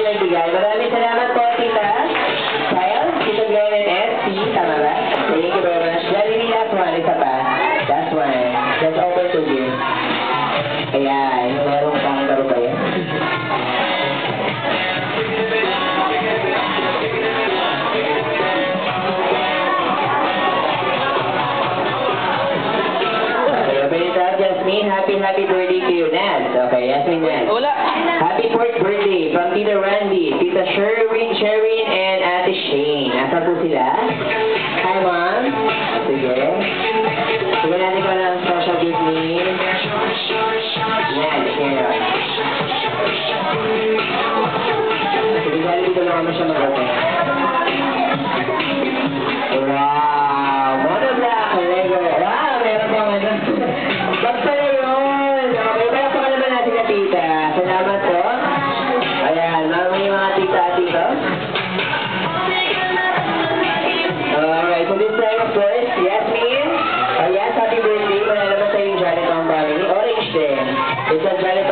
din nagbigay. Maraming salamat po, Tita Kyle, Tita Glenn, and SC. Tama ba? Thank you very much. Jollibee, last one. Isa pa. Last one. That's over to you. Ayan. Meron pang laro ba yan? Yasmin, happy birthday to you, Naz. Okay, Yasmin, Naz. Wala. Happy 4th birthday from Tita Randy, Tita Sherwin, and Ate Shane. Nasaan po sila? Hi, Mom. Sige. Sige natin ko ng special gift ni Naz. Here. Sige, dahil dito lang kami siya mag-open. Wow! Monoblock Lego. Wow! Meron pang ano. Bag pala yun! Okay, kaya pa naman natin na tita. Salamat po. Ayan, may mga tita dito. Alright, so this time of course, Yasmin. Yes, happy birthday. Wala naman sa yung Janet ang family. Orange din. It's a Janet